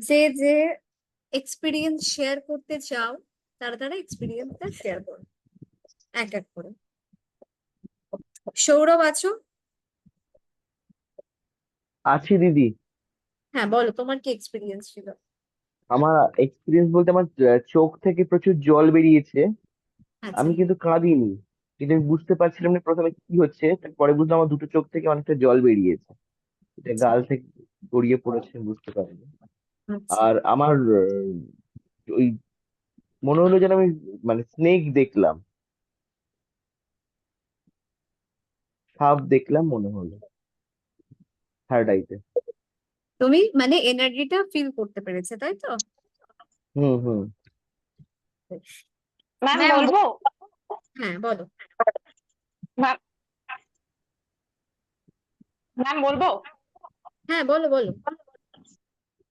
যে যে experience share করতে চাও তারা তারা এক্সপিরিয়েন্সটা শেয়ার করো এক এক করে। সৌরভ আছো? আছি দিদি। হ্যাঁ, বলো তোমার কি এক্সপিরিয়েন্স ছিল। আমার এক্সপিরিয়েন্স বলতে আমার চোখ থেকে প্রচুর জল বেরিয়েছে। আচ্ছা। আমি কিন্তু কাঁদিনি, কিন্তু আমি বুঝতে পারছিলাম না প্রথমে কি হচ্ছে, পরে বুঝলাম আমার দুটো চোখ থেকে অনেকটা জল বেরিয়েছে। এটা আচ্ছা। গাল থেকে গড়িয়ে পড়েছে, বুঝতে পারিনি। আচ্ছা। আর আমার ওই মনে হলো যেন আমি মানে স্নেক দেখলাম, সাপ দেখলাম মনে হলো থার্ড আইতে। তুমি মানে এনার্জিটা ফিল করতে পেরেছে, তাই তো? হুম হুম। বেশ। ম্যাম ম্যাম, বলবো? হ্যাঁ বলো। ম্যাম ম্যাম বলবো? হ্যাঁ বলো বলো।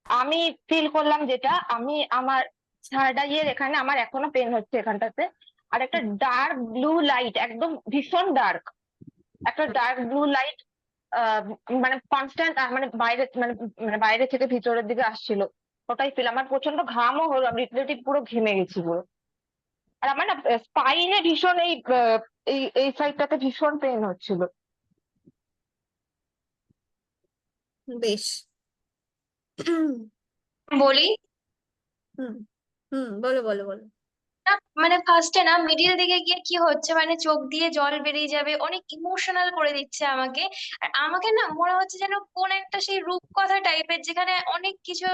আমি ফিল করলাম যেটা, আমি আমার থার্ড আইয়ের এখানে আমার এখনো পেন হচ্ছে এখানটাতে। আর একটা ডার্ক ব্লু লাইট, একদম ভীষণ ডার্ক, একটা ডার্ক ব্লু লাইট মানে কনস্ট্যান্ট, মানে বাইরে মানে বাইরে থেকে ভিতরের দিকে আসছিল। ওটাই ফিল, আমার প্রচন্ড ঘামও হলো, আমি লিটারেলি পুরো ঘেমে গেছি পুরো। আর আমার না স্পাইনে ভীষণ এই এই সাইডটাতে ভীষণ পেন হচ্ছিল। বেশ। হুম। বলি। হুম। হুম, বলো বলো বলো। না, মানে ফার্স্টে না মিডিল দিকে গিয়ে কি হচ্ছে, মানে চোখ দিয়ে জল বেরিয়ে যাবে, অনেক ইমোশনাল করে দিচ্ছে আমাকে। আর আমাকে না মনে হচ্ছে যেন কোন একটা সেই রূপকথা টাইপের, যেখানে অনেক কিছু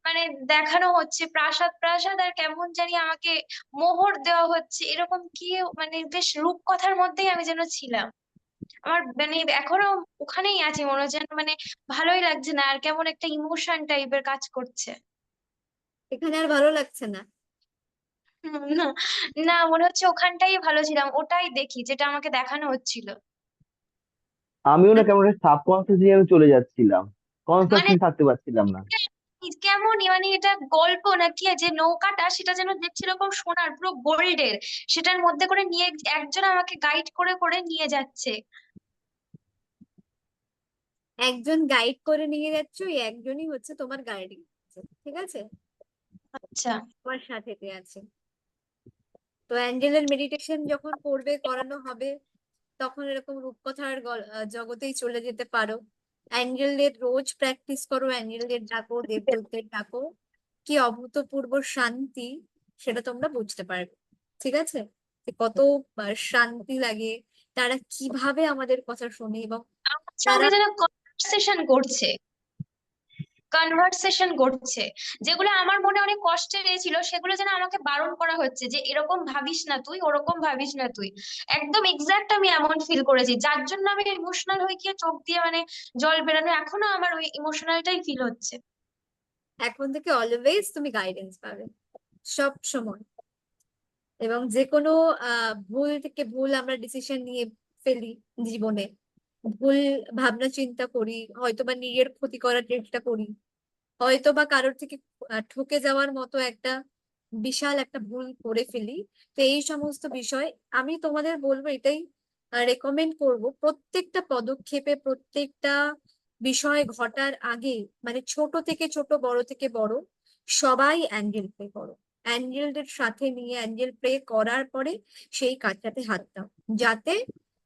মানে দেখানো হচ্ছে, প্রাসাদ প্রাসাদ, আর কেমন জানি আমাকে মোহর দেওয়া হচ্ছে, এরকম কি মানে বেশ রূপকথার মধ্যেই আমি যেন ছিলাম। আমার মানে এখনো ওখানেই আছি, মনে হচ্ছে যেন মানে ভালোই লাগছে না, আর কেমন একটা ইমোশন টাইপের কাজ করছে। এখানে আর ভালো লাগছে না? না, না, মনে হচ্ছে ওখানটাই ভালো ছিলাম, ওটাই দেখি যেটা আমাকে দেখানো হচ্ছিল। আমিও না কেমন সাবকনসিয়াস নিয়ে আমি চলে যাচ্ছিলাম, কনসাস মানে নিয়ে থাকতে পারছিলাম না। কেমনই মানে এটা গল্প নাকি, যে নৌকাটা সেটা যেন দেখছি এরকম সোনার, পুরো গোল্ডের, সেটার মধ্যে করে নিয়ে একজন আমাকে গাইড করে করে নিয়ে যাচ্ছে। একজন গাইড করে নিয়ে যাচ্ছ, ওই একজনই হচ্ছে তোমার গাইডিং। ঠিক আছে, আচ্ছা। তোমার সাথে কে আছে? তো অ্যাঞ্জেলের মেডিটেশন যখন করবে, করানো হবে, তখন এরকম রূপকথার জগতেই চলে যেতে পারো। অ্যাঞ্জেলদের রোজ প্র্যাকটিস করো, অ্যাঞ্জেলদের ডাকো, দেবদূতদের ডাকো। কি অভূতপূর্ব শান্তি সেটা তোমরা বুঝতে পারবে। ঠিক আছে, যে কত শান্তি লাগে, তারা কিভাবে আমাদের কথা শোনে এবং আমার তারা সঙ্গে যেন কনভারসেশন করছে, কনভারসেশন করছে। যেগুলো আমার মনে অনেক কষ্টের ছিল, সেগুলো যেন আমাকে বারণ করা হচ্ছে, যে এরকম ভাবিস না তুই, ওরকম ভাবিস না তুই। একদম এক্সাক্ট আমি এমন ফিল করেছি, যার জন্য আমি ইমোশনাল হয়ে গিয়ে চোখ দিয়ে মানে জল বেরানো, এখনো আমার ওই ইমোশনালটাই ফিল হচ্ছে। এখন থেকে অলওয়েজ তুমি গাইডেন্স পাবে, সব সময়। এবং যে কোনো ভুল থেকে ভুল আমরা ডিসিশন নিয়ে ফেলি জীবনে, ভুল ভাবনা চিন্তা করি, হয়তোবা নিজের ক্ষতি করার চেষ্টা করি, হয়তোবা কারোর থেকে ঠকে যাওয়ার মতো একটা বিশাল একটা ভুল করে ফেলি। তো এই সমস্ত বিষয় আমি তোমাদের বলবো, এটাই রেকমেন্ড করব, প্রত্যেকটা পদক্ষেপে, প্রত্যেকটা বিষয় ঘটার আগে, মানে ছোট থেকে ছোট, বড় থেকে বড়, সবাই অ্যাঞ্জেল প্রে করো। অ্যাঞ্জেলদের সাথে নিয়ে অ্যাঞ্জেল প্রে করার পরে সেই কাজটাতে হাত দাও, যাতে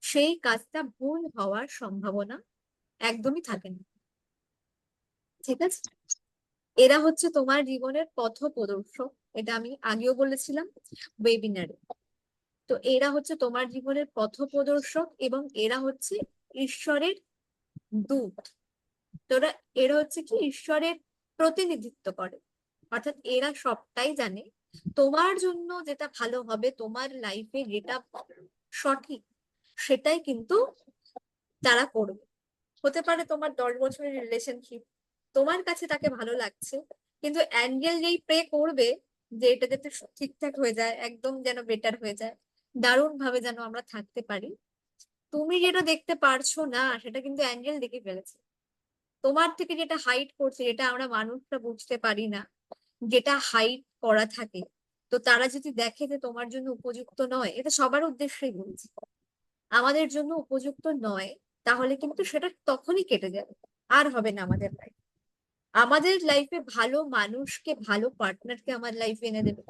সেই কাজটা ভুল হওয়ার সম্ভাবনা একদমই থাকে না। ঠিক আছে, এরা হচ্ছে তোমার জীবনের পথ প্রদর্শক। এটা আমি আগেও বলেছিলাম ওয়েবিনারে। তো এরা হচ্ছে তোমার জীবনের পথ প্রদর্শক এবং এরা হচ্ছে ঈশ্বরের দূত। তোরা, এরা হচ্ছে কি ঈশ্বরের প্রতিনিধিত্ব করে, অর্থাৎ এরা সবটাই জানে। তোমার জন্য যেটা ভালো হবে, তোমার লাইফে যেটা সঠিক, সেটাই কিন্তু তারা করবে। হতে পারে তোমার 10 বছরের রিলেশনশিপ, তোমার কাছে তাকে ভালো লাগছে, কিন্তু অ্যাঞ্জেল যেই প্রে করবে যে এটা যাতে ঠিকঠাক হয়ে যায়, একদম যেন বেটার হয়ে যায়, দারুণ ভাবে যেন আমরা থাকতে পারি, তুমি যেটা দেখতে পারছো না সেটা কিন্তু অ্যাঞ্জেল দেখে ফেলেছে। তোমার থেকে যেটা হাইড করছে, যেটা আমরা মানুষরা বুঝতে পারি না, যেটা হাইড করা থাকে, তো তারা যদি দেখে যে তোমার জন্য উপযুক্ত নয়, এটা সবার উদ্দেশ্যেই বলছি, আমাদের জন্য উপযুক্ত নয়, তাহলে কিন্তু সেটা তখনই কেটে যাবে, আর হবে না আমাদের লাইফ। আমাদের লাইফে ভালো মানুষকে, ভালো পার্টনারকে আমার লাইফে এনে দেবে,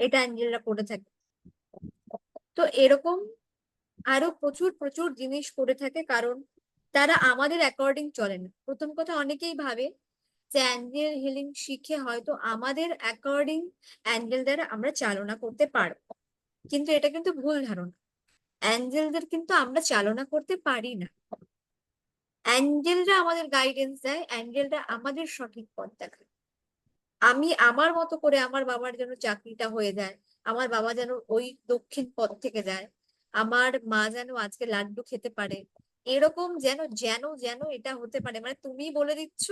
এটা অ্যাঞ্জেলরা করে থাকে। তো এরকম আরো প্রচুর প্রচুর জিনিস করে থাকে, কারণ তারা আমাদের অ্যাকর্ডিং চলে না। প্রথম কথা, অনেকেই ভাবে যে অ্যাঞ্জেল হিলিং শিখে হয়তো আমাদের অ্যাকর্ডিং অ্যাঞ্জেল দ্বারা আমরা চালনা করতে পারবো, কিন্তু এটা কিন্তু ভুল ধারণা। অ্যাঞ্জেলদের কিন্তু আমরা চালনা করতে পারি না। অ্যাঞ্জেলরা আমাদের গাইডেন্স দেয়, অ্যাঞ্জেলরা আমাদের সঠিক পথ দেখায়। আমি আমার মতো করে আমার বাবার যেন চাকরিটা হয়ে যায়, আমার বাবা যেন ওই দক্ষিণ পথ থেকে যায়, আমার মা যেন আজকে লাড্ডু খেতে পারে, এরকম যেন যেন যেন এটা হতে পারে। মানে তুমি বলে দিচ্ছ,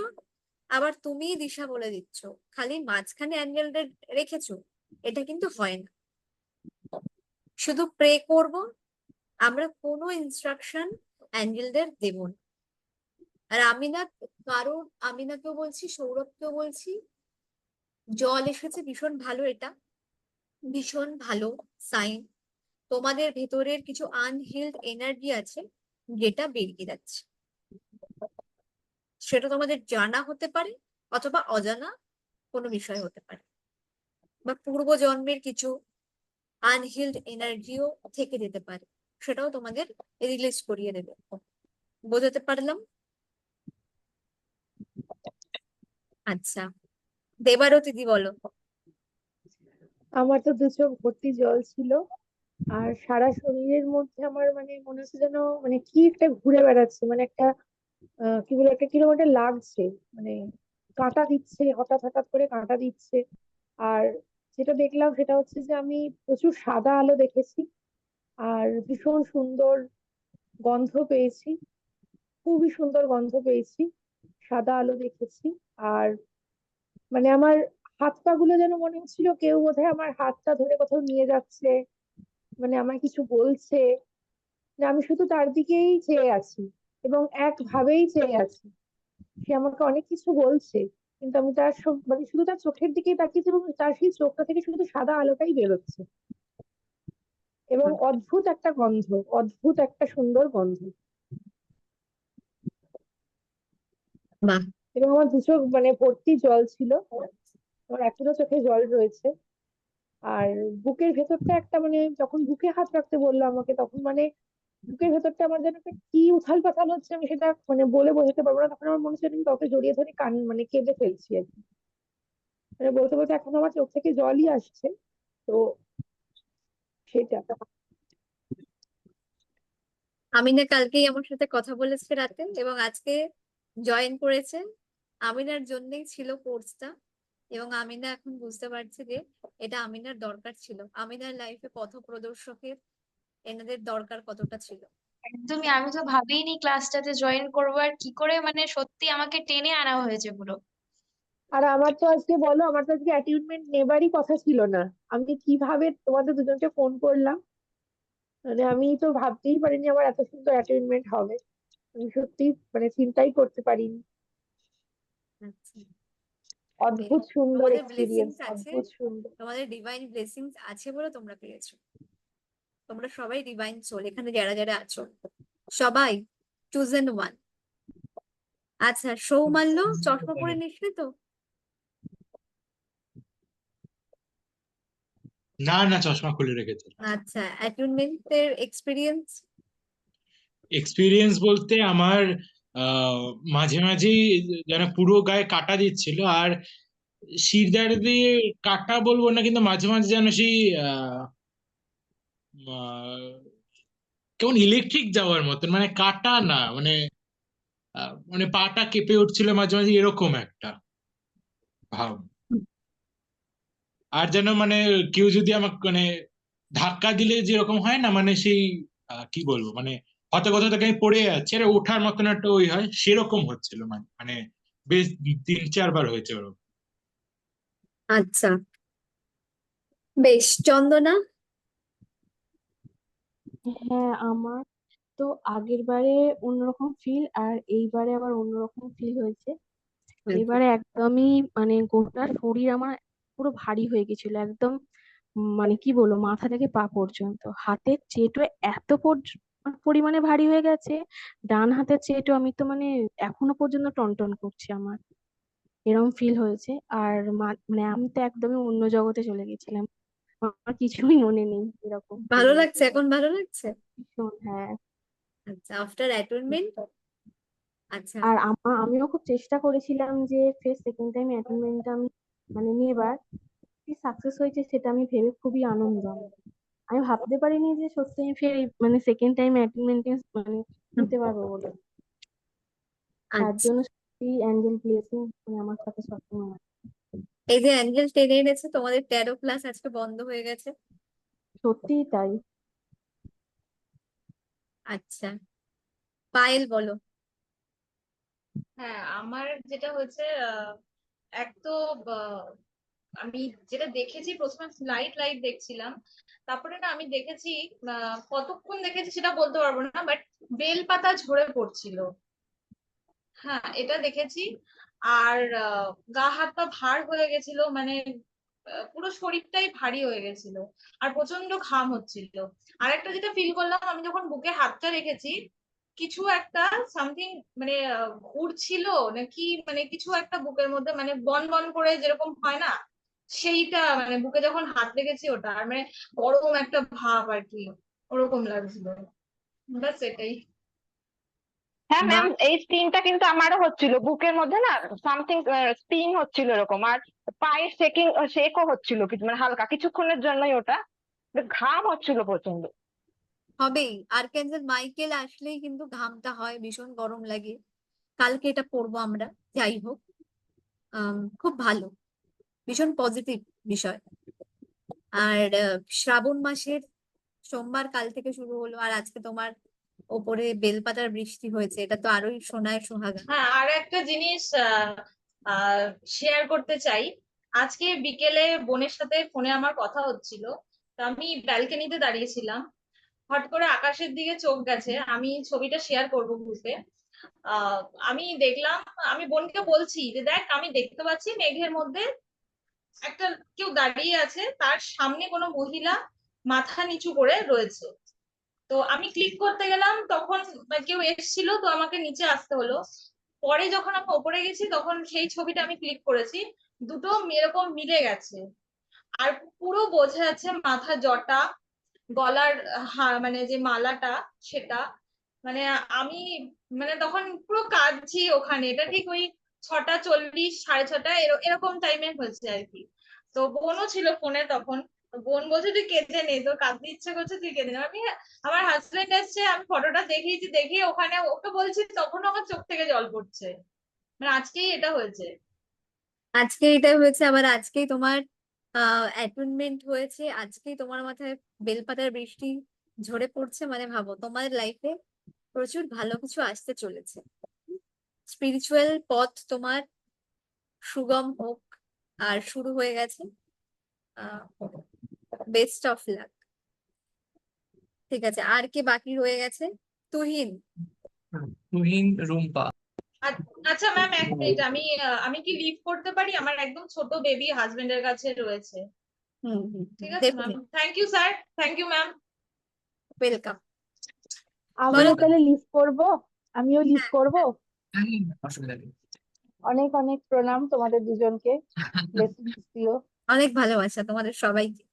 আবার তুমি দিশা বলে দিচ্ছ, খালি মাঝখানে অ্যাঞ্জেলদের রেখেছো, এটা কিন্তু হয় না। শুধু প্রে করব, আমরা কোনো ইনস্ট্রাকশন অ্যাঞ্জেলদের দেব না। আর আমি না, কারণ আমিনাকেও বলছি, সৌরভকেও বলছি, জল এসেছে ভীষণ ভালো, এটা ভীষণ ভালো সাইন। তোমাদের ভেতরের কিছু আনহিল্ড এনার্জি আছে যেটা বেরিয়ে যাচ্ছে। সেটা তোমাদের জানা হতে পারে অথবা অজানা কোনো বিষয় হতে পারে, বা পূর্ব জন্মের কিছু আনহিল্ড এনার্জিও থেকে যেতে পারে, সেটাও তোমাদের রিলিজ করিয়ে দেবে। বোঝাতে পারলাম? আচ্ছা, দেবারতী দি বলো। আমার তো দু চোখ ভর্তি জল ছিল, আর সারা শরীরের মধ্যে আমার মানে মনে হচ্ছে যেন মানে কি একটা ঘুরে বেড়াচ্ছে, মানে একটা কি বলে একটা কিরকম একটা লাগছে, মানে কাঁটা দিচ্ছে, হঠাৎ হঠাৎ করে কাঁটা দিচ্ছে। আর যেটা দেখলাম সেটা হচ্ছে যে আমি প্রচুর সাদা আলো দেখেছি, আর ভীষণ সুন্দর গন্ধ পেয়েছি, খুবই সুন্দর গন্ধ পেয়েছি, সাদা আলো দেখেছি। আর মানে আমার হাত পা গুলো যেন মনে হচ্ছিল কেউ বোধহয় আমার হাতটা ধরে কোথাও নিয়ে যাচ্ছে, মানে আমায় কিছু বলছে, যে আমি শুধু তার দিকেই চেয়ে আছি এবং একভাবেই চেয়ে আছি। সে আমাকে অনেক কিছু বলছে, কিন্তু আমি তার মানে শুধু তার চোখের দিকেই তাকিয়েছি, এবং তার সেই চোখটা থেকে শুধু সাদা আলোটাই বেরোচ্ছে, এবং অদ্ভুত একটা গন্ধ, অদ্ভুত একটা সুন্দর গন্ধ। বাহ, এবং আমার দু চোখ মানে ভর্তি জল ছিল, আমার এখনো চোখে জল রয়েছে। আর বুকের ভেতরটা একটা মানে যখন বুকে হাত রাখতে বললো আমাকে, তখন মানে বুকের ভেতরটা আমার যেন একটা কি উথাল পাথাল হচ্ছে, আমি সেটা মানে বলে বোঝাতে পারবো না। তখন আমার মনে হচ্ছে আমি কাউকে জড়িয়ে ধরে কান মানে কেঁদে ফেলছি আর কি। মানে বলতে বলতে এখন আমার চোখ থেকে জলই আসছে। তো সেটা। আমিনা কালকেই আমার সাথে কথা বলেছে রাতে, এবং আজকে জয়েন করেছে। আমিনার জন্যই ছিল কোর্সটা, এবং আমিনা এখন বুঝতে পারছে যে এটা আমিনার দরকার ছিল। আমিনার লাইফে পথ প্রদর্শকের এনাদের দরকার কতটা ছিল। একদমই, আমি তো ভাবিনি ক্লাসটাতে জয়েন করবো, আর কি করে মানে সত্যি আমাকে টেনে আনা হয়েছে পুরো। আর আমার তো আজকে বলো, আমার তো আজকে অ্যাটেনমেন্ট নেবারই কথা ছিল না। আমি কিভাবে তোমাদের দুজনকে ফোন করলাম, মানে আমি তো ভাবতেই পারিনি আমার এত সুন্দর অ্যাটেনমেন্ট হবে। আমি সত্যি মানে চিন্তাই করতে পারিনি। আচ্ছা, অদ্ভুত সুন্দর তোমাদের এক্সপিরিয়েন্স, ব্লেসিংস আছে, অদ্ভুত সুন্দর। তোমাদের ডিভাইন ব্লেসিংস আছে বলে তোমরা পেয়েছো। তোমরা সবাই ডিভাইন সোল, এখানে যারা যারা আছো সবাই চুজেন ওয়ান। আচ্ছা, সৌমাল্য চশমা পরে নিসনি তো? না না, চশমা খুলে রেখেছে। আচ্ছা, অ্যাটেনমেন্টের এক্সপিরিয়েন্স? এক্সপিরিয়েন্স বলতে আমার আহ, মাঝে মাঝেই যেন পুরো গায়ে কাটা দিচ্ছিল, আর শিরদাঁড় দিয়ে কাটা বলবো না, কিন্তু মাঝে মাঝে যেন সেই আহ, কেমন ইলেকট্রিক যাওয়ার মতন, মানে কাটা না, মানে মানে পাটা কেঁপে উঠছিল মাঝে মাঝে, এরকম একটা ভাব। আর যেন মানে কেউ যদি আমাকে মানে ধাক্কা দিলে যেরকম হয় না, মানে সেই কি বলবো, মানে হয়তো কোথাও থেকে আমি পড়ে যাচ্ছি, আরে ওঠার মতন একটা ওই হয়, সেরকম হচ্ছিল, মানে মানে বেশ 3-4 বার হয়েছে ওরকম। আচ্ছা, বেশ। চন্দনা? হ্যাঁ, আমার তো আগের বারে অন্যরকম ফিল, আর এইবারে আবার অন্যরকম ফিল হয়েছে। এবারে একদমই মানে গোটা শরীর আমার পুরো ভারী হয়ে গেছিল একদম। মানে কি বলবো, মাথা থেকে পা পর্যন্ত হাতের চেটো এত পরিমাণে ভারী হয়ে গেছে। ডান হাতের চেটো আমি তো মানে এখনো পর্যন্ত টনটন করছে আমার। এরকম ফিল হয়েছে। আর মানে আমি তো একদমই অন্য জগতে চলে গেছিলাম, আমার কিছুই মনে নেই, এরকম ভালো ফিলিংস। লাগছে, এখন ভালো লাগছে? ভীষণ, হ্যাঁ। আচ্ছা, আফটার অ্যাটেনমেন্ট। আচ্ছা, আর আমিও খুব চেষ্টা করেছিলাম যে ফের সেকেন্ড টাইম অ্যাটেনমেন্টটা আমি মানে নেবার, কি সাকসেস হয়েছে সেটা আমি ভেবে খুবই আনন্দ আমার। আমি ভাবতে পারিনি যে সত্যি আমি ফের মানে সেকেন্ড টাইম অ্যাটেনমেন্টে মানে নিতে পারবো বলে। তার আচ্ছা। জন্য সত্যি অ্যাঞ্জেল ব্লেসিং মানে আমার সাথে সবসময় আছে। এই যে অ্যাঞ্জেল টেনে এনেছে, তোমাদের 13 ক্লাস আজকে বন্ধ হয়ে গেছে। সত্যিই তাই। আচ্ছা, পায়েল বলো। হ্যাঁ, আমার যেটা হয়েছে এক তো আমি যেটা দেখেছি, প্রথমে লাইট লাইট দেখছিলাম, তারপরে না আমি দেখেছি কতক্ষণ দেখেছি সেটা বলতে পারবো না, বাট বেলপাতা ঝরে পড়ছিল। হ্যাঁ, এটা দেখেছি। আর গা হাত পা ভার হয়ে গেছিল, মানে পুরো শরীরটাই ভারী হয়ে গেছিল, আর প্রচন্ড ঘাম হচ্ছিল। আর একটা যেটা ফিল করলাম, আমি যখন বুকে হাতটা রেখেছি, কিছু একটা সামথিং মানে ঘুরছিল নাকি, মানে কিছু একটা বুকের মধ্যে মানে বন বন করে যেরকম হয় না, সেইটা মানে বুকে যখন হাত রেখেছি ওটা, আর মানে গরম একটা ভাব আর কি, ওরকম লাগছিল। ব্যাস এটাই। হ্যাঁ ম্যাম, বাহ, এই স্টিনটা কিন্তু আমারও হচ্ছিল, বুকের মধ্যে না সামথিং স্টিন হচ্ছিল এরকম, আর পায়ে শেকও হচ্ছিল কিছু, মানে হালকা কিছুক্ষণের জন্যই ওটা, ঘাম হচ্ছিল প্রচন্ড। হবেই। আর্কাঞ্জেল মাইকেল আসলেই কিন্তু ঘামটা হয়, ভীষণ গরম লাগে। কালকে এটা পড়বো আমরা। যাই হোক, খুব ভালো, ভীষণ পজিটিভ বিষয়। আর শ্রাবণ মাসের সোমবার কাল থেকে শুরু হলো, আর আজকে তোমার ওপরে বেলপাতার বৃষ্টি হয়েছে, এটা তো আরোই সোনায় সোহাগা। হ্যাঁ, আর একটা জিনিস শেয়ার করতে চাই। আজকে বিকেলে বোনের সাথে ফোনে আমার কথা হচ্ছিল, তো আমি ব্যালকনিতে দাঁড়িয়েছিলাম, হট করে আকাশের দিকে চোখ গেছে, আমি ছবিটা শেয়ার করবো গ্রুপে। আহ আমি দেখলাম, আমি বোনকে বলছি যে দেখ, আমি দেখতে পাচ্ছি মেঘের মধ্যে একটা কেউ দাঁড়িয়ে আছে, তার সামনে কোনো মহিলা মাথা নিচু করে রয়েছে। তো আমি ক্লিক করতে গেলাম, তখন কেউ এসেছিল, তো আমাকে নিচে আসতে হলো। পরে যখন আমি ওপরে গেছি, তখন সেই ছবিটা আমি ক্লিক করেছি, দুটো এরকম মিলে গেছে। আর পুরো বোঝা যাচ্ছে মাথা জটা, গলার মানে যে মালাটা সেটা, মানে আমি মানে তখন পুরো কাঁদছি ওখানে। এটা ঠিক ওই 6:40 6:30 এরকম টাইমে হয়েছে আর কি। তো বোনও ছিল ফোনে তখন, তো বোন বলছে তুই কেঁদে নে, তোর কাঁদতে ইচ্ছে করছে তুই কেঁদে নে। আমি, আমার হাজবেন্ড এসছে, আমি ফটোটা দেখিয়েছি, দেখিয়ে ওখানে ওকে বলছি, তখনও আমার চোখ থেকে জল পড়ছে। মানে আজকেই এটা হয়েছে। আজকে এটা হয়েছে, আবার আজকেই তোমার অ্যাটেনমেন্ট হয়েছে, আজকেই তোমার মাথায় বেলপাতার বৃষ্টি ঝরে পড়ছে, মানে ভাবো তোমার লাইফে প্রচুর ভালো কিছু আসতে চলেছে। স্পিরিচুয়াল পথ তোমার সুগম হোক, আর শুরু হয়ে গেছে। Best of luck. ঠিক আছে, আর কে বাকি রয়ে গেছে? তুহিন। তুহিন, রুম্পা। আচ্ছা ম্যাম, এক মিনিট, আমি কি লিভ করতে পারি? আমার একদম ছোট বেবি হাজবেন্ডের কাছে রয়েছে। হুম হুম, ঠিক আছে ma'am, definitely, thank you sir, thank you ma'am. Welcome. বলো আমিও তো। তাহলে লিভ করব, আমিও লিভ হ্যাঁ, করব। হ্যাঁ, অসুবিধা নেই। অনেক অনেক প্রণাম তোমাদের দুজনকে, ব্লেসিংস দিও। অনেক ভালোবাসা তোমাদের সবাইকে।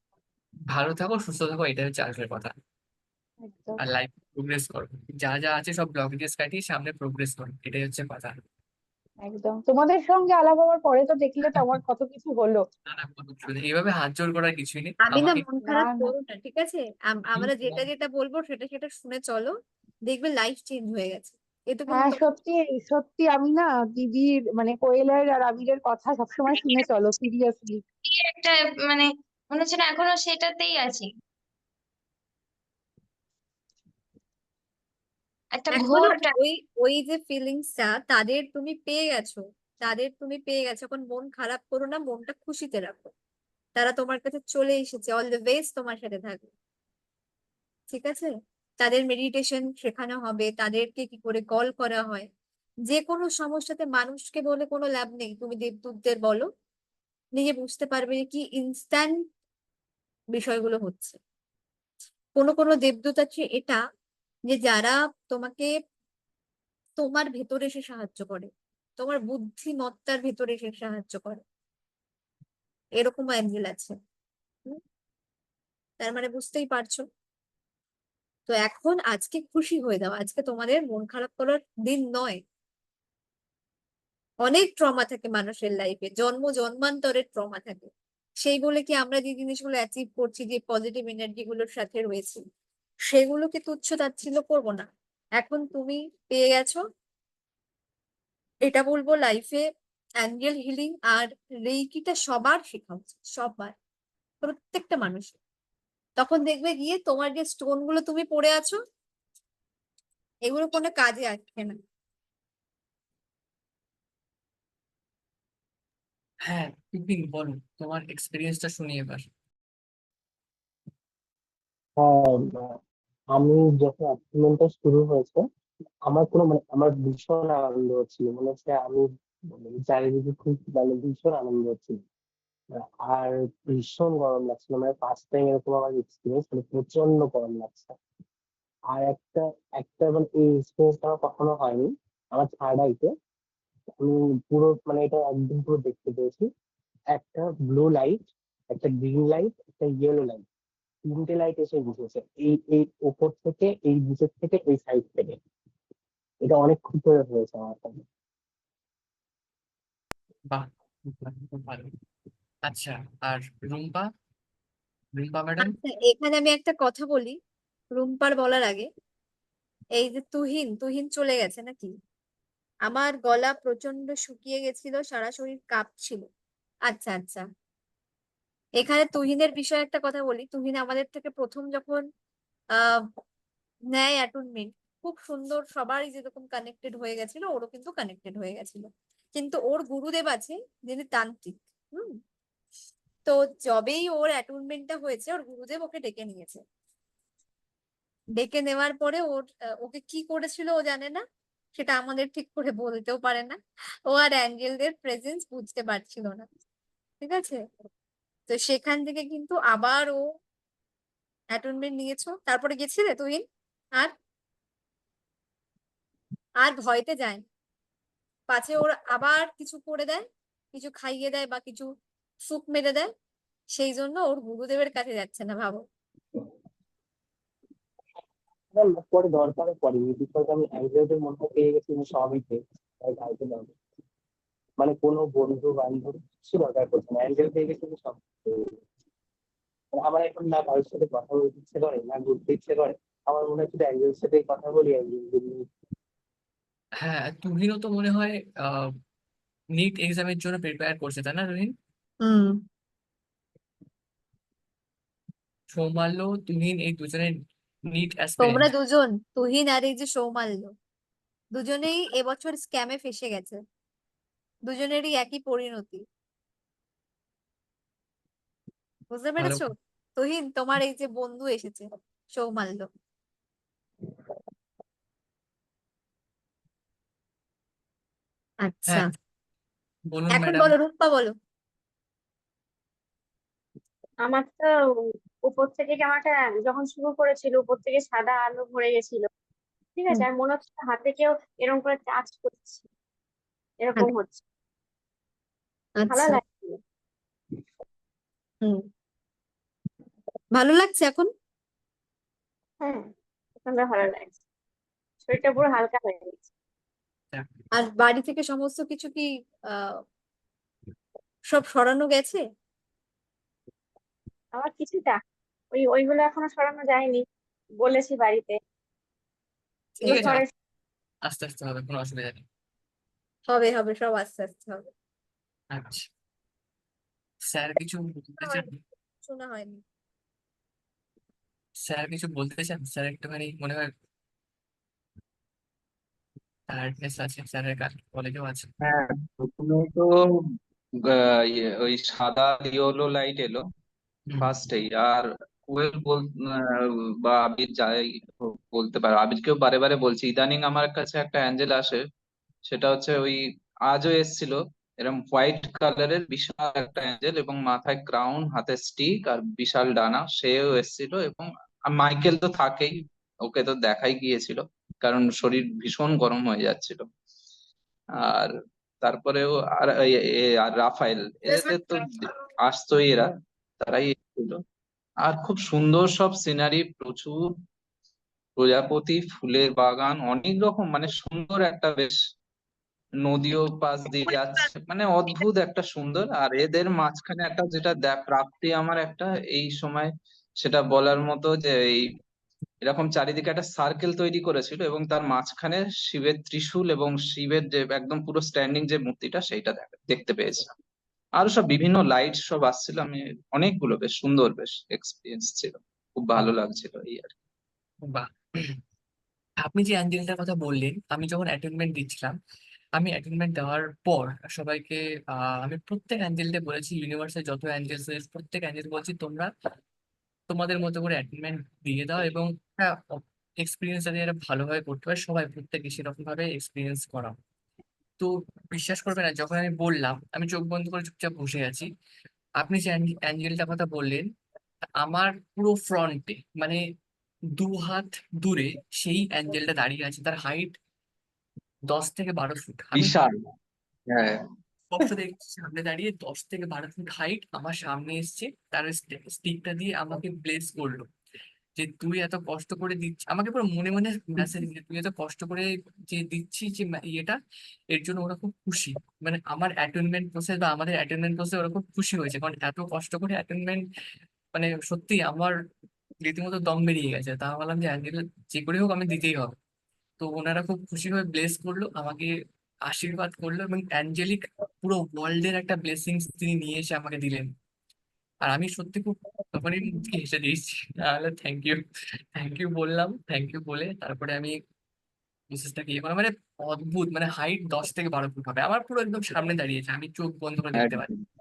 ভালো থাকো, সুস্থ থাকো, এটাই হচ্ছে আসলে কথা। একদম আর লাইফ প্রোগ্রেস করো, যা যা আছে সব ব্লকেজ কাটিয়ে সামনে প্রোগ্রেস করো, এটাই হচ্ছে কথা। একদম, তোমাদের সঙ্গে আলাপ হওয়ার পরে তো দেখলে তো আমার কত কিছু হলো। না না, কোনো অসুবিধা নেই। এইভাবে হাত জোর করার কিছুই নেই আমি না আমাকে। মন না খারাপ না, করো না, ঠিক আছে? আমরা যেটা যেটা বলবো সেটা সেটা শুনে চলো, দেখবে লাইফ চেঞ্জ হয়ে গেছে। এটুকুনি হ্যাঁ তো। সত্যি সত্যি, আমি না দিদির মানে কোয়েলের আর আবিরের কথা সবসময় শুনে চলো, সিরিয়াসলি। কি একটা মানে মনে হচ্ছে না এখনো সেটাতেই আছি, একটা এখনো ঘোর ওই ওই যে ফিলিংসটা তাদের তুমি পেয়ে গেছো, তাদের তুমি পেয়ে গেছো। এখন মন খারাপ করো না, মনটা খুশিতে রাখো। তারা তোমার কাছে চলে এসেছে, অল দ্য বেস্ট তোমার সাথে থাকবে, ঠিক আছে? তাদের মেডিটেশন শেখানো হবে, তাদেরকে কি করে কল করা হয়। যে কোনো সমস্যাতে মানুষকে বলে কোনো লাভ নেই, তুমি দেবদূতদের বলো, নিজে বুঝতে পারবে যে কি ইনস্ট্যান্ট বিষয়গুলো হচ্ছে। কোনো কোনো দেবদূত আছে এটা, যে যারা তোমাকে তোমার ভেতরে এসে সাহায্য করে, তোমার বুদ্ধিমত্তার ভেতরে সে সাহায্য করে, এরকম অ্যাঞ্জেল আছে। হুম, তার মানে বুঝতেই পারছো। তো এখন আজকে খুশি হয়ে দাও, আজকে তোমাদের মন খারাপ করার দিন নয়। অনেক ট্রমা থাকে মানুষের লাইফে, জন্ম জন্মান্তরের ট্রমা থাকে। সেই বলে কি আমরা যে জিনিসগুলো অ্যাচিভ করছি, যে পজিটিভ এনার্জি গুলোর সাথে রয়েছি, সেগুলোকে তুচ্ছ তাচ্ছিল্য করবো না। এখন তুমি পেয়ে গেছো, এটা বলবো লাইফে অ্যাঞ্জেল হিলিং আর রেইকিটা সবার শেখা উচিত, সবার, প্রত্যেকটা মানুষের। তখন দেখবে গিয়ে তোমার যে স্টোন গুলো তুমি পড়ে আছো, এগুলো কোনো কাজে আসছে না। হ্যাঁ, তুহিন বলো তোমার এক্সপিরিয়েন্সটা শুনি এবার। হ্যাঁ, আমি যখন অ্যাচিভমেন্টটা শুরু হয়েছে, আমার কোনো মানে আমার ভীষণ আনন্দ হচ্ছিল, মনে হচ্ছে আমি মানে চারিদিকে খুব মানে ভীষণ আনন্দ হচ্ছিল। আর ভীষণ গরম লাগছিল, মানে ফার্স্ট টাইম এরকম আমার এক্সপিরিয়েন্স, মানে প্রচন্ড গরম লাগছে। আর একটা একটা মানে এই এক্সপিরিয়েন্সটা আমার কখনো হয়নি আমার থার্ড আইতে। আমি পুরো মানে এটা একদম পুরো দেখতে পেয়েছি, একটা ব্লু লাইট, একটা গ্রিন লাইট, একটা ইয়েলো লাইট, তিনটে লাইট এসে বুঝেছে এই এই ওপর থেকে, এই নিচের থেকে, এই সাইড থেকে। এটা অনেকক্ষণ ধরে হয়েছে আমার কাছে। বাহ, খুব ভালো। আচ্ছা, আর রুম্পা, রুম্পা ম্যাডাম? আচ্ছা, এখানে আমি একটা কথা বলি রুম্পার বলার আগে। এই যে তুহিন তুহিন চলে গেছে নাকি? আমার গলা প্রচন্ড শুকিয়ে গেছিল, সারা শরীর কাঁপছিল। আচ্ছা আচ্ছা, এখানে তুহিনের বিষয়ে একটা কথা বলি। তুহিন আমাদের থেকে প্রথম যখন আহ নেয় অ্যাটুনমেন্ট, খুব সুন্দর, সবারই যেরকম কানেক্টেড হয়ে গেছিল, ওরও কিন্তু কানেক্টেড হয়ে গেছিল। কিন্তু ওর গুরুদেব আছে যিনি তান্ত্রিক। হুম, তো যবেই ওর অ্যাটুনমেন্টটা হয়েছে, ওর গুরুদেব ওকে ডেকে নিয়েছে। ডেকে নেওয়ার পরে ওকে কি করেছিল ও জানে না, সেটা আমাদের ঠিক করে বলতেও পারে না। ও আর অ্যাঞ্জেলদের প্রেজেন্স বুঝতে পারছিল না, ঠিক আছে? তো সেখান থেকে কিন্তু আবার ও অ্যাটুনমেন্ট নিয়েছো, তারপরে গেছিলে তুই? আর আর ভয়তে যায় না, পাছে ওর আবার কিছু করে দেয়, কিছু খাইয়ে দেয় বা কিছু সুখ মেরে দেয়, সেই জন্য ওর গুরুদেবের কাছে যাচ্ছে না, ভাবো। না, পরে দরকারও পড়েনি, বিকজ আমি অ্যাংজাইটির মধ্যে পেয়ে গেছি সবই পেয়ে, তাই গাইতে পারবো। মানে কোনো বন্ধু বান্ধব কিছু দরকার পড়ছে না, অ্যাংজাইটি পেয়ে গেছি আমি সব পেয়ে গেছি। মানে আমার এখন না কারোর সাথে কথা বলতে ইচ্ছে করে, না ঘুরতে ইচ্ছে করে। আমার মনে হয় শুধু অ্যাংজেলের সাথেই কথা বলি, অ্যাংজেল। হ্যাঁ, তুহিনও তো মনে হয় নিট এক্সামের জন্য প্রিপেয়ার করছে, তাই না তুহিন? হুম, সৌমাল্য, তুহিন এই দুজনের নিট তোমরা অ্যাসপিরেন্ট। দুজন, তুহিন আর এই যে সৌমাল্য, দুজনেই এবছর স্ক্যামে ফেসে গেছে। দুজনেরই একই পরিণতি, বুঝতে ভালো। পেরেছো? তুহিন, তোমার এই যে বন্ধু এসেছে সৌমাল্য। আচ্ছা, হ্যাঁ, বলুন এখন ম্যাডাম। বলো, রূপা বলো। আমার তো উপর থেকে কেমন একটা, যখন শুরু করেছিল উপর থেকে সাদা আলো ভরে গেছিল, ঠিক আছে, হুম, আর মনে হচ্ছে হাতে কেউ এরকম করে টাচ করছে, এরকম আচ্ছা হচ্ছে, ভালো আচ্ছা, লাগছে। হুম, ভালো লাগছে এখন? হ্যাঁ, প্রচন্ড ভালো লাগছে, শরীরটা পুরো হালকা হয়ে গেছে। আর বাড়ি থেকে সমস্ত কিছু কি আহ সব সরানো গেছে? আমার কিছুটা, ওইগুলো এখনো সরানো যায়নি, বলেছি বাড়িতে, ঠিক এগুলো আছে, সরে। আস্তে আস্তে হবে, কোনো অসুবিধা নেই। হবে হবে, সব আস্তে আস্তে হবে। আচ্ছা, স্যার কিছু বলতে চান? শোনা হয়নি। স্যার কিছু বলতে চান? স্যার একটুখানি মনে হয় টায়ার্ডনেস আছে স্যারের, কাজ কলেজেও আছে। হ্যাঁ, প্রথমে তো ওই সাদা ইয়েলো লাইট এলো হুম। ফার্স্টেই। আর কোয়েল বা আবির যাই বলতে পারো, আবিরকেও বারে বারে বলছি, ইদানিং আমার কাছে একটা অ্যাঞ্জেল আসে, সেটা হচ্ছে ওই আজও এসেছিল, এরকম হোয়াইট কালারের বিশাল একটা অ্যাঞ্জেল, এবং মাথায় ক্রাউন, হাতে স্টিক আর বিশাল ডানা, সেও এসেছিল। এবং মাইকেল তো থাকেই, ওকে তো দেখাই গিয়েছিল, কারণ শরীর ভীষণ গরম হয়ে যাচ্ছিল। আর তারপরেও আর রাফায়েল, এদের তো আসতোই এরা, তারাই এসেছিল। আর খুব সুন্দর সব সিনারি, প্রচুর প্রজাপতি, ফুলের বাগান, অনেক রকম, মানে সুন্দর একটা বেশ, নদীও পাশ দিয়ে যাচ্ছে, মানে অদ্ভুত একটা সুন্দর। আর এদের মাঝখানে একটা যেটা প্রাপ্তি আমার একটা এই সময়, সেটা বলার মতো যে এই এরকম চারিদিকে একটা সার্কেল তৈরি করেছিল এবং তার মাঝখানে শিবের ত্রিশূল এবং শিবের যে একদম পুরো স্ট্যান্ডিং যে মূর্তিটা, সেইটা দেখতে পেয়েছিলাম। আরো সব বিভিন্ন লাইট সব আসছিল, আমি অনেকগুলো বেশ সুন্দর, বেশ এক্সপিরিয়েন্স ছিল, খুব ভালো লাগছিল এই আর কি। বাহ। আপনি যে অ্যাঞ্জেলটার কথা বললেন, আমি যখন অ্যাটেনমেন্ট দিচ্ছিলাম, আমি অ্যাটেনমেন্ট দেওয়ার পর সবাইকে আমি প্রত্যেক অ্যাঞ্জেলকে বলেছি, ইউনিভার্সের যত অ্যাঞ্জেলস রয়েছে প্রত্যেক অ্যাঞ্জেল বলছি তোমরা তোমাদের মতো করে অ্যাটেনমেন্ট দিয়ে দাও, এবং এক্সপিরিয়েন্স যাতে এরা ভালোভাবে করতে পারে সবাই প্রত্যেকে সেরকম ভাবে এক্সপিরিয়েন্স করাও। তো বিশ্বাস করবে না, যখন আমি বললাম আমি চোখ বন্ধ করে চুপচাপ বসে আছি। আপনি যে অ্যাঞ্জেলটার কথা বললেন, আমার পুরো ফ্রন্টে মানে 2 হাত দূরে সেই অ্যাঞ্জেলটা দাঁড়িয়ে আছে। তার হাইট 10 থেকে 12 ফুট। আমি বিশাল। হ্যাঁ। স্পষ্ট দেখছি সামনে দাঁড়িয়ে 10 থেকে 12 ফুট হাইট আমার সামনে এসছে, তার স্টিকটা দিয়ে আমাকে ব্লেস করলো যে তুই এত কষ্ট করে দিচ্ছিস আমাকে, পুরো মনে মনে মেসেজ দিচ্ছে তুই এত কষ্ট করে যে দিচ্ছিস যে ইয়েটা, এর জন্য ওরা খুব খুশি। মানে আমার অ্যাটেনমেন্ট প্রসেস বা আমাদের অ্যাটেনমেন্ট প্রসেস ওরা খুব খুশি হয়েছে, কারণ এত কষ্ট করে অ্যাটেনমেন্ট, মানে সত্যি আমার রীতিমতো দম বেরিয়ে গেছে। তা বললাম যে অ্যাঞ্জেল যে করে হোক আমি দিতেই হবে। তো ওনারা খুব খুশি হয়ে ব্লেস করলো আমাকে, আশীর্বাদ করলো, এবং অ্যাঞ্জেলিক পুরো ওয়ার্ল্ডের একটা ব্লেসিংস তিনি নিয়ে এসে আমাকে দিলেন। আর আমি সত্যি খুব তখনই মুচকি হেসে দিয়েছি, তাহলে থ্যাংক ইউ বললাম। থ্যাংক ইউ বলে তারপরে আমি মেসেজটাকে ইয়ে করলাম। মানে অদ্ভুত, মানে হাইট 10 থেকে 12 ফুট হবে, আমার পুরো একদম সামনে দাঁড়িয়েছে, আমি চোখ বন্ধ করে দেখতে পাচ্ছি। একদম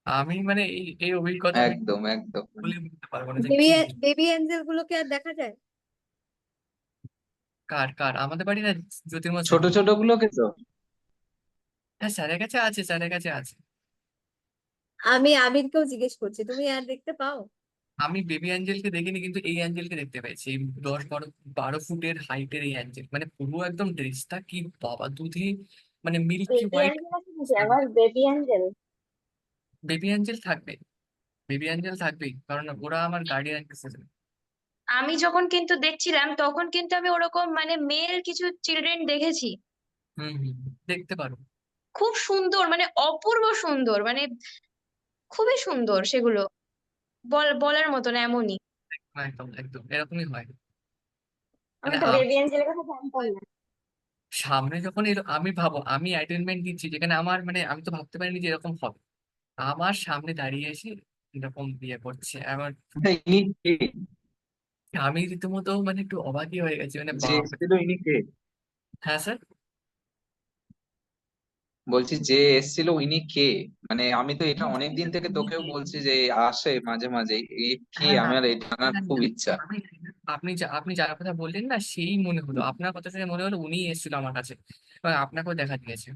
আমি মানে এই অভিজ্ঞতা আমি একদম একদম। বলে বুঝতে পারবো না যে বেবি কি বেবি অ্যাঞ্জেল গুলোকে আর দেখা যায়? কার কার আমাদের বাড়ি না জ্যোতির্ময় ছোট স্যার? ছোট গুলোকে তো। হ্যাঁ স্যারের কাছে আছে, স্যারের কাছে আছে। আমি আবিরকেও জিজ্ঞেস করছি, তুমি আর দেখতে পাও? আমি বেবি অ্যাঞ্জেলকে দেখিনি, কিন্তু এই অ্যাঞ্জেলকে দেখতে পেয়েছি, এই 10-12 ফুটের হাইটের এই অ্যাঞ্জেল, মানে পুরো একদম ড্রেসটা কি বাবা দুধি, মানে মিল্কি বেবি হোয়াইট। অ্যাঞ্জেল আছে নাকি আবার? Baby Angel? বেবি অ্যাঞ্জেল থাকবে, বেবি অ্যাঞ্জেল থাকবেই, কারণ ওরা আমার গার্ডিয়ান অ্যাঞ্জেল। আমি যখন কিন্তু দেখছিলাম তখন কিন্তু আমি ওরকম মানে মেল কিছু চিলড্রেন দেখেছি, দেখতে পারো। খুব সুন্দর, মানে অপূর্ব সুন্দর, মানে খুবই সুন্দর সেগুলো, বলার মতন এমনই। একদম একদম এরকমই হয়। আমি মানে তো বেবি অ্যাঞ্জেলের কথা জানতাম না। সামনে যখন আমি ভাবো আমি অ্যাটেনমেন্ট দিচ্ছি, যেখানে আমার মানে আমি তো ভাবতে পারিনি যে এরকম হবে, আমার সামনে দাঁড়িয়ে এসে এরকম বিয়ে করছে আমার, ইনি কে? আমি রীতিমতো মানে একটু অবাকই হয়ে গেছি, মানে যে বাপ। এসেছিল ইনি কে? হ্যাঁ স্যার। বলছি যে এসেছিল ইনি কে? মানে আমি তো এটা হ্যাঁ অনেকদিন থেকে তোকেও বলছি যে আসে মাঝে মাঝে, এ কে? হ্যাঁ, আমার এটা জানার খুব ইচ্ছা। আমি আপনি যার কথা বললেন না সেই মনে হলো, আপনার কথা শুনে মনে হলো উনি এসেছিল আমার কাছে, এবং আপনাকেও দেখা দিয়েছে।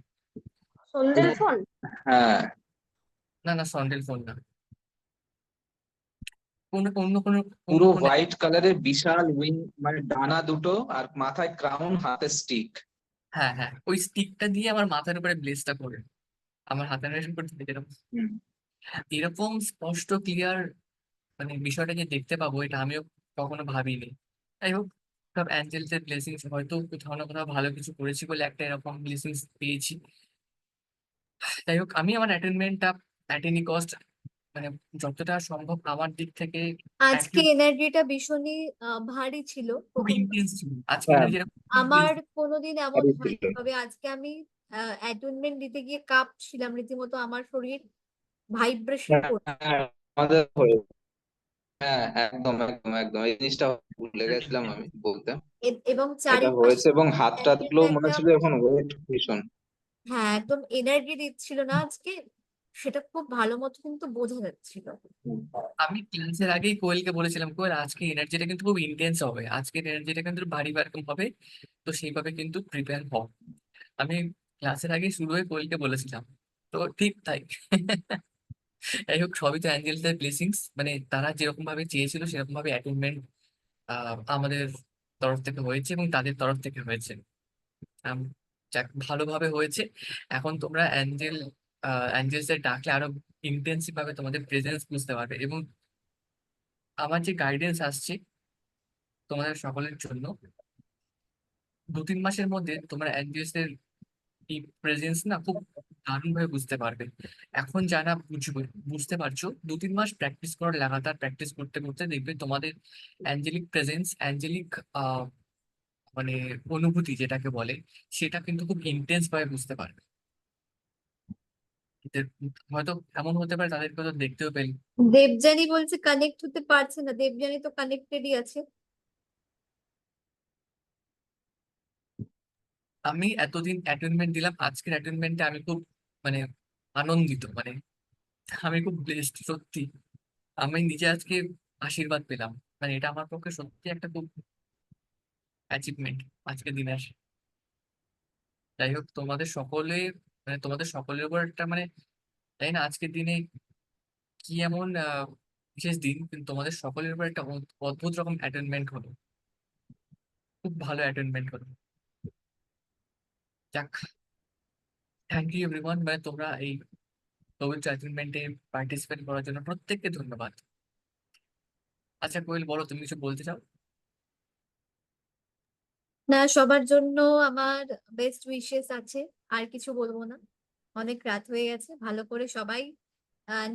সন্ধ্যের ফোন? হ্যাঁ। না না, সন্ডেল ফোন না, কোনো অন্য কোনো অন্য পুরো কোনো। হোয়াইট কালারের বিশাল উইং, মানে ডানা দুটো, আর মাথায় ক্রাউন, হাতে স্টিক। হ্যাঁ হ্যাঁ, ওই স্টিকটা দিয়ে আমার মাথার উপরে ব্লেসটা করে আমার হাতের উপর দিয়ে এরকম, এরকম স্পষ্ট ক্লিয়ার মানে বিষয়টা যে দেখতে পাবো এটা আমিও কখনো ভাবিনি। যাই হোক, সব অ্যাঞ্জেলসের ব্লেসিংস, হয়তো কোথাও না কোথাও ভালো কিছু করেছি বলে একটা এরকম ব্লেসিংস পেয়েছি। যাই হোক, আমি আমার অ্যাটেনমেন্টটা অ্যাট এনি কস্ট, মানে যতটা সম্ভব আমার দিক থেকে আজকে এনার্জিটা ভীষণই ভারী ছিল খুব প্রথম। ইন্টেন্স ছিল আজকে হ্যাঁ, এনার্জি। আমার কোনোদিন এমন ভারী হয়নি, ছিল। তবে আজকে আমি অ্যাটেনমেন্ট দিতে গিয়ে কাঁপছিলাম রীতিমতো, আমার শরীর ভাইব্রেশন করছে। হ্যাঁ, আমাদের হয়ে। হ্যাঁ, একদম একদম একদম, এই জিনিসটা ভুলে গেছিলাম আমি বলতে। এবং এটা হয়েছে, চারিপাশে এবং হাত টাত গুলো মনে একটা ছিল এখন ওয়েট ভীষণ। হ্যাঁ একদম এনার্জি দিচ্ছিল না আজকে, সেটা খুব ভালো মতো কিন্তু বোঝা যাচ্ছিল। আমি ক্লাসের আগেই কোয়েলকে বলেছিলাম, কোয়েল আজকে এনার্জিটা কিন্তু খুব ইন্টেন্স হবে, আজকের এনার্জিটা কিন্তু ভারী রকম হবে, তো সেইভাবে কিন্তু প্রিপেয়ার হও। আমি ক্লাসের আগেই শুরু হয়ে কোয়েলকে বলেছিলাম, তো ঠিক তাই। যাই হোক, সবই তো অ্যাঞ্জেলসের ব্লেসিংস, মানে তারা যেরকম ভাবে চেয়েছিল সেরকম ভাবে অ্যাটেনমেন্ট আমাদের তরফ থেকে হয়েছে এবং তাদের তরফ থেকে হয়েছে। যাক ভালোভাবে হয়েছে। এখন তোমরা অ্যাঞ্জেলসের ডাকলে আরো ইন্টেন্সিভ ভাবে তোমাদের প্রেজেন্স বুঝতে পারবে, এবং আমার যে গাইডেন্স আসছে তোমাদের সকলের জন্য, 2-3 মাসের মধ্যে তোমরা অ্যাঞ্জেলসের এই প্রেজেন্স না খুব দারুণ ভাবে বুঝতে পারবে। এখন যারা বুঝতে পারছো, 2-3 মাস প্র্যাকটিস করো, লাগাতার প্র্যাকটিস করতে করতে দেখবে তোমাদের অ্যাঞ্জেলিক প্রেজেন্স, অ্যাঞ্জেলিক মানে অনুভূতি যেটাকে বলে, সেটা কিন্তু খুব ইন্টেন্স ভাবে বুঝতে পারবে। এদের হয়তো এমন হতে পারে তাদেরকে তো দেখতেও পেলি। দেবযানী বলছে কানেক্ট হতে পারছে না, দেবযানী তো কানেক্টেডই আছে। আমি এতদিন অ্যাটেনমেন্ট দিলাম, আজকের অ্যাটেনমেন্টে আমি খুব মানে আনন্দিত, মানে আমি খুব ব্লেসড সত্যি। আমি নিজে আজকে আশীর্বাদ পেলাম, মানে এটা আমার পক্ষে সত্যি একটা খুব অ্যাচিভমেন্ট আজকের দিনের। যাই হোক, তোমাদের সকলে মানে তোমাদের সকলের উপর একটা মানে, তাই না, আজকের দিনে কি এমন বিশেষ দিন, কিন্তু তোমাদের সকলের উপর একটা অদ্ভুত রকম অ্যাটেনমেন্ট হলো, খুব ভালো অ্যাটেনমেন্ট হলো। যাক, থ্যাংক ইউ এভরিওয়ান, মানে তোমরা এই পবিত্র অ্যাটেনমেন্টে পার্টিসিপেট করার জন্য প্রত্যেককে ধন্যবাদ। আচ্ছা কোয়েল, বলো তুমি কিছু বলতে চাও? না, সবার জন্য আমার বেস্ট উইশেস আছে, আর কিছু বলবো না। অনেক রাত হয়ে গেছে, ভালো করে সবাই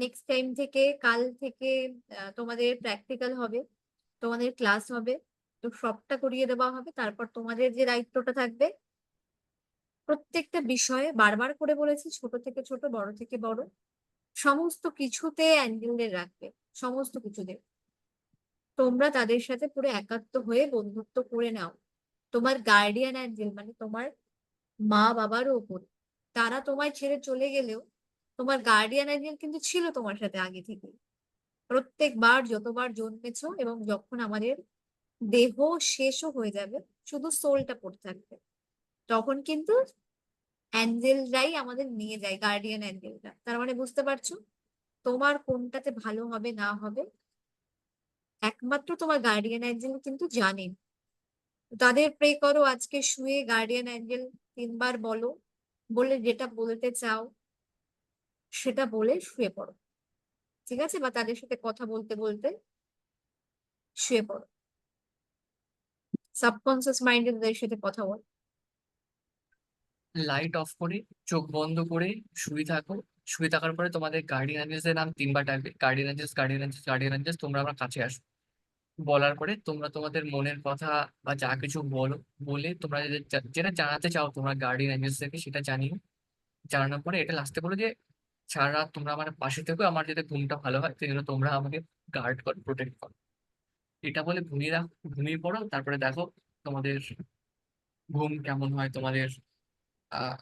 নেক্সট টাইম থেকে, কাল থেকে তোমাদের প্র্যাকটিক্যাল হবে, তোমাদের ক্লাস হবে, তো সবটা করিয়ে দেওয়া হবে। তারপর তোমাদের যে দায়িত্বটা থাকবে, প্রত্যেকটা বিষয়ে বারবার করে বলেছি, ছোট থেকে ছোট, বড় থেকে বড়, সমস্ত কিছুতে অ্যাঞ্জেলদের রাখবে, সমস্ত কিছুতে। তোমরা তাদের সাথে পুরো একাত্ম হয়ে বন্ধুত্ব করে নাও। তোমার গার্ডিয়ান অ্যাঞ্জেল মানে তোমার মা বাবারও উপর, তারা তোমায় ছেড়ে চলে গেলেও তোমার গার্ডিয়ান অ্যাঞ্জেল কিন্তু ছিল তোমার সাথে আগে থেকে। প্রত্যেকবার যতবার জন্মেছো এবং যখন আমাদের দেহ শেষও হয়ে যাবে, শুধু সোলটা পড়ে থাকবে, তখন কিন্তু অ্যাঞ্জেলরাই আমাদের নিয়ে যায়, গার্ডিয়ান অ্যাঞ্জেলরা। তার মানে বুঝতে পারছো তোমার কোনটাতে ভালো হবে না হবে, একমাত্র তোমার গার্ডিয়ান অ্যাঞ্জেল কিন্তু জানেন। তাদের প্রে করো, আজকে শুয়ে গার্ডিয়ান অ্যাঞ্জেল 3বার বলো, বলে যেটা বলতে চাও সেটা বলে শুয়ে পড়ো, ঠিক আছে? বা তাদের সাথে কথা বলতে বলতে শুয়ে পড়ো, সাবকনসিয়াস মাইন্ডে তাদের সাথে কথা বলো। লাইট অফ করে চোখ বন্ধ করে শুয়ে থাকো। শুয়ে থাকার পরে তোমাদের গার্ডিয়ান এঞ্জেলসের নাম 3বার ডাকবে, guardian Angeles, guardian Angeles, guardian Angeles, তোমরা আমার কাছে আসো। বলার পরে তোমরা তোমাদের মনের কথা বা যা কিছু বলো, বলে তোমরা যেটা জানাতে চাও তোমরা গার্ডিয়ান এঞ্জেলস থেকে, সেটা জানিও। জানানোর পরে এটা লাস্টে বলো যে সারা রাত তোমরা আমার পাশে থেকো, আমার যাতে ঘুমটা ভালো হয় সেই জন্য তোমরা আমাকে গার্ড করো, প্রোটেক্ট করো। এটা বলে ঘুমিয়ে পড়ো। তারপরে দেখো তোমাদের ঘুম কেমন হয়, তোমাদের আহ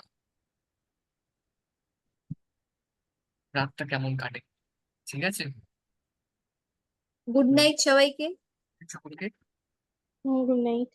রাতটা কেমন কাটে। ঠিক আছে? গুড নাইট সবাইকে। সকলকে গুড নাইট।